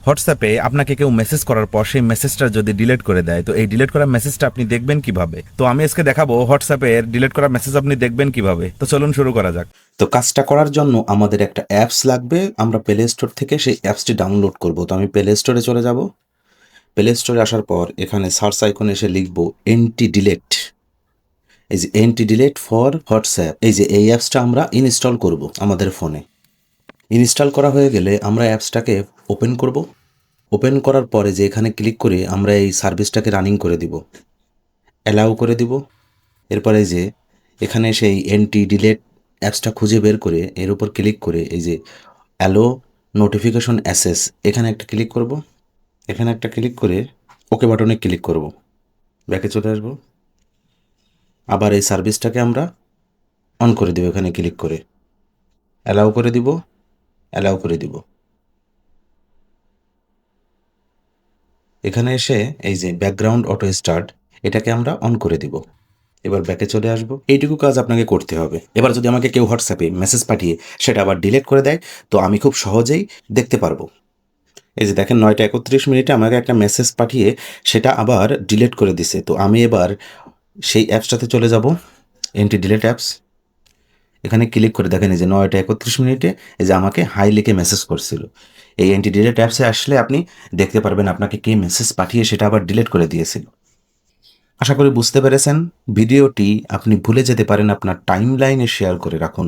হোয়াটসঅ্যাপে আপনাকে কেউ মেসেজ করার পর সেই মেসেজটা যদি ডিলিট করে দেয়, তো এই ডিলিট করা মেসেজটা আপনি দেখবেন কিভাবে? তো আমি আজকে দেখাবো হোয়াটসঅ্যাপের ডিলিট করা মেসেজ আপনি দেখবেন কিভাবে। তো চলুন শুরু করা যাক। তো কাজটা করার জন্য আমাদের একটা অ্যাপস লাগবে। আমরা প্লে স্টোর থেকে সেই অ্যাপসটি ডাউনলোড করব। তো আমি প্লে স্টোরে চলে যাব। প্লে স্টোরে আসার পর এখানে সার্চ আইকনে এসে লিখব এন্টি ডিলেট। এই যে এন্টি ডিলেট ফর হোয়াটসঅ্যাপ, এই যে এই অ্যাপসটা আমরা ইনস্টল করব আমাদের ফোনে। ইনস্টল করা হয়ে গেলে আমরা অ্যাপসটাকে ওপেন করব। ওপেন করার পরে যে এখানে ক্লিক করে আমরা এই সার্ভিসটাকে রানিং করে দিব, অ্যালাউ করে দিব। এরপরে যে এখানে সেই এন্টি ডিলেট অ্যাপসটা খুঁজে বের করে এর উপর ক্লিক করে এই যে অ্যালো নোটিফিকেশন অ্যাসেস এখানে একটা ক্লিক করব। এখানে একটা ক্লিক করে ওকে বাটনে ক্লিক করব। ব্যাকে চলে আসব। আবার এই সার্ভিসটাকে আমরা অন করে দেব। এখানে ক্লিক করে অ্যালাউ করে দিব, অ্যালাউ করে দিব। এখানে এসে এই যে ব্যাকগ্রাউন্ড অটো স্টার্ট এটাকে আমরা অন করে দিব। এবার ব্যাকে চলে আসব। এইটুকু কাজ আপনাকে করতে হবে। এবার যদি আমাকে কেউ হোয়াটসঅ্যাপে মেসেজ পাঠিয়ে সেটা আবার ডিলিট করে দেয়, তো আমি খুব সহজেই দেখতে পারবো। এই যে দেখেন 9টা 31 মিনিটে আমাকে একটা মেসেজ পাঠিয়ে সেটা আবার ডিলিট করে দিছে। তো আমি এবার সেই অ্যাপসটাতে চলে যাব, এন্টি ডিলিট অ্যাপস। এখানে ক্লিক করে দেখেন এই যে 9টা 31 মিনিটে এই যে আমাকে হাই লিখে মেসেজ করছিল। এই এন্টি ডিলিট অ্যাপসে আসলে আপনি দেখতে পারবেন আপনাকে কে মেসেজ পাঠিয়ে সেটা আবার ডিলিট করে দিয়েছিল। আশা করি বুঝতে পেরেছেন। ভিডিওটি আপনি ভুলে যেতে পারেন আপনার টাইম লাইনে শেয়ার করে রাখুন।